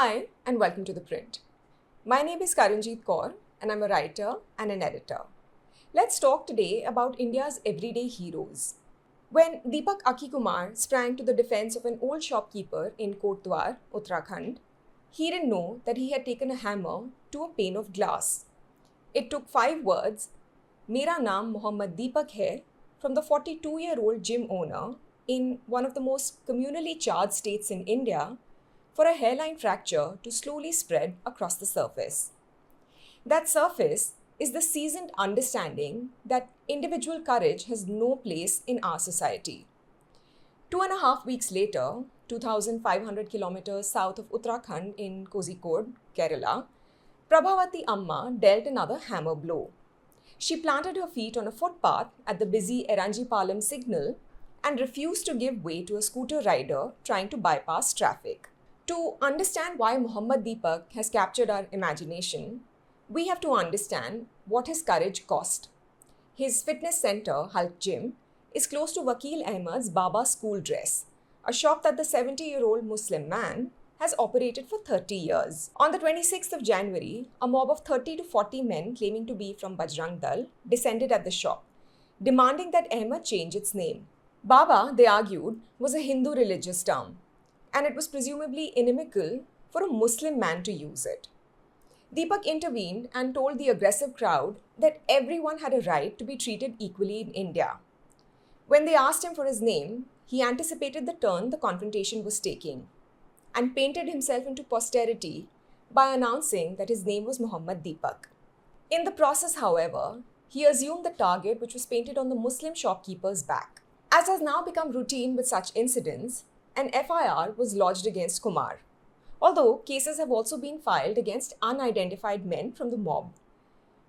Hi, and welcome to The Print. My name is Karanjeet Kaur, and I'm a writer and an editor. Let's talk today about India's everyday heroes. When Deepak Akikumar sprang to the defense of an old shopkeeper in Kotdwar, Uttarakhand, he didn't know that he had taken a hammer to a pane of glass. It took 5 words, Mera naam Mohammad Deepak hai, from the 42-year-old gym owner in one of the most communally charged states in India for a hairline fracture to slowly spread across the surface. That surface is the seasoned understanding that individual courage has no place in our society. 2.5 weeks later, 2,500 kilometers south of Uttarakhand in Kozhikode, Kerala, Prabhavati Amma dealt another hammer blow. She planted her feet on a footpath at the busy Eranjipalam signal and refused to give way to a scooter rider trying to bypass traffic. To understand why Mohammad Deepak has captured our imagination, we have to understand what his courage cost. His fitness center, Hulk Gym, is close to Vakil Ahmed's Baba School Dress, a shop that the 70-year-old Muslim man has operated for 30 years. On the 26th of January, a mob of 30 to 40 men claiming to be from Bajrang Dal descended at the shop, demanding that Ahmed change its name. Baba, they argued, was a Hindu religious term, and it was presumably inimical for a Muslim man to use it. Deepak intervened and told the aggressive crowd that everyone had a right to be treated equally in India. When they asked him for his name, he anticipated the turn the confrontation was taking and painted himself into posterity by announcing that his name was Mohammad Deepak. In the process, however, he assumed the target which was painted on the Muslim shopkeeper's back. As has now become routine with such incidents, an FIR was lodged against Kumar, although cases have also been filed against unidentified men from the mob.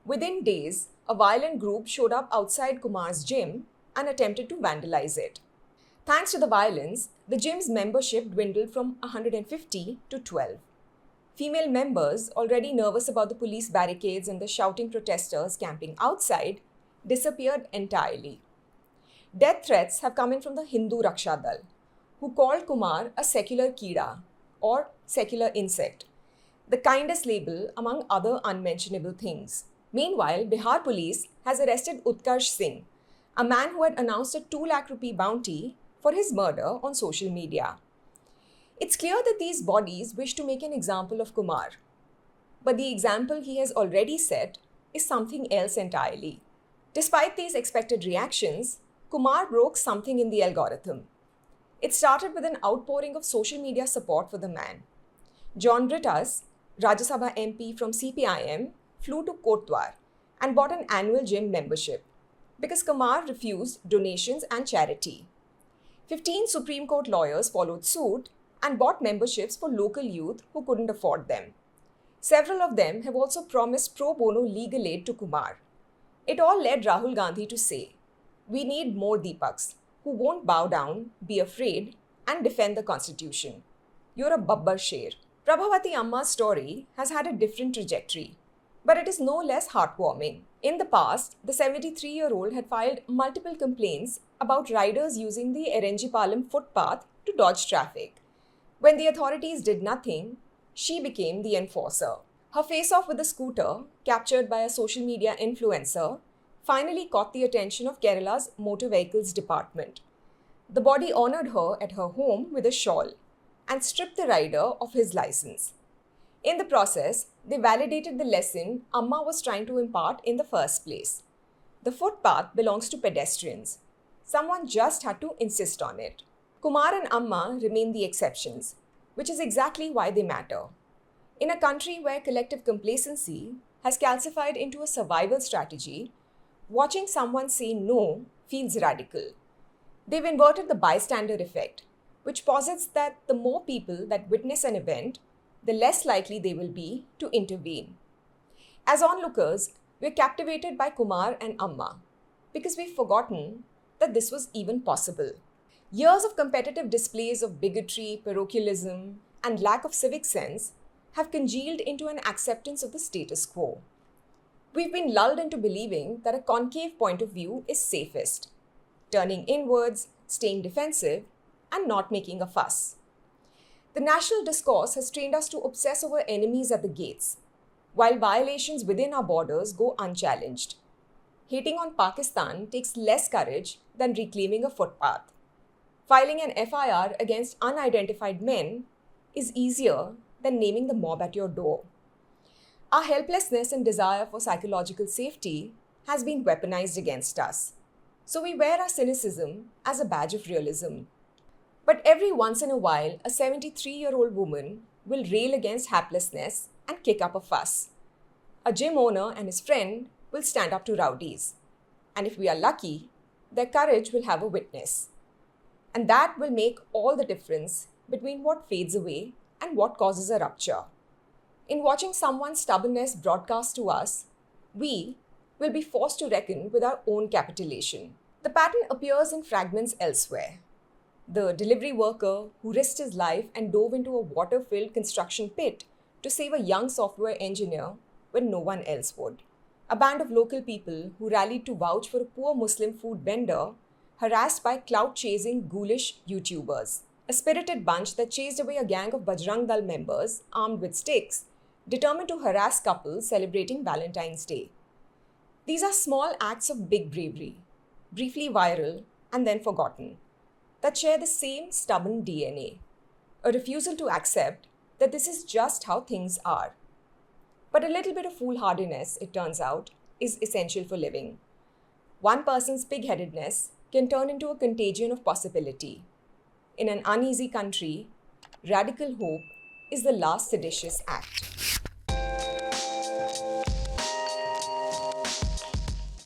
Within days, a violent group showed up outside Kumar's gym and attempted to vandalize it. Thanks to the violence, the gym's membership dwindled from 150 to 12. Female members, already nervous about the police barricades and the shouting protesters camping outside, disappeared entirely. Death threats have come in from the Hindu Raksha Dal, who called Kumar a secular Kida, or secular insect, the kindest label among other unmentionable things. Meanwhile, Bihar police has arrested Utkarsh Singh, a man who had announced a 2 lakh rupee bounty for his murder on social media. It's clear that these bodies wish to make an example of Kumar, but the example he has already set is something else entirely. Despite these expected reactions, Kumar broke something in the algorithm. It started with an outpouring of social media support for the man. John Brittas, Rajya Sabha MP from CPIM, flew to Kotdwar and bought an annual gym membership because Kumar refused donations and charity. 15 Supreme Court lawyers followed suit and bought memberships for local youth who couldn't afford them. Several of them have also promised pro bono legal aid to Kumar. It all led Rahul Gandhi to say, "We need more Deepaks who won't bow down, be afraid, and defend the constitution. You're a babbar sher." Prabhavati Amma's story has had a different trajectory, but it is no less heartwarming. In the past, the 73-year-old had filed multiple complaints about riders using the Eranjipalam footpath to dodge traffic. When the authorities did nothing, she became the enforcer. Her face-off with a scooter, captured by a social media influencer, finally caught the attention of Kerala's Motor Vehicles Department. The body honored her at her home with a shawl and stripped the rider of his license. In the process, they validated the lesson Amma was trying to impart in the first place. The footpath belongs to pedestrians. Someone just had to insist on it. Kumar and Amma remain the exceptions, which is exactly why they matter. In a country where collective complacency has calcified into a survival strategy, watching someone say no feels radical. They've inverted the bystander effect, which posits that the more people that witness an event, the less likely they will be to intervene. As onlookers, we're captivated by Kumar and Amma because we've forgotten that this was even possible. Years of competitive displays of bigotry, parochialism, and lack of civic sense have congealed into an acceptance of the status quo. We've been lulled into believing that a concave point of view is safest, turning inwards, staying defensive, and not making a fuss. The national discourse has trained us to obsess over enemies at the gates, while violations within our borders go unchallenged. Hating on Pakistan takes less courage than reclaiming a footpath. Filing an FIR against unidentified men is easier than naming the mob at your door. Our helplessness and desire for psychological safety has been weaponized against us. So we wear our cynicism as a badge of realism. But every once in a while, a 73-year-old woman will rail against haplessness and kick up a fuss. A gym owner and his friend will stand up to rowdies. And if we are lucky, their courage will have a witness. And that will make all the difference between what fades away and what causes a rupture. In watching someone's stubbornness broadcast to us, we will be forced to reckon with our own capitulation. The pattern appears in fragments elsewhere. The delivery worker who risked his life and dove into a water-filled construction pit to save a young software engineer when no one else would. A band of local people who rallied to vouch for a poor Muslim food vendor harassed by clout-chasing ghoulish YouTubers. A spirited bunch that chased away a gang of Bajrang Dal members armed with sticks, determined to harass couples celebrating Valentine's Day. These are small acts of big bravery, briefly viral and then forgotten, that share the same stubborn DNA, a refusal to accept that this is just how things are. But a little bit of foolhardiness, it turns out, is essential for living. One person's pig-headedness can turn into a contagion of possibility. In an uneasy country, radical hope is the last seditious act.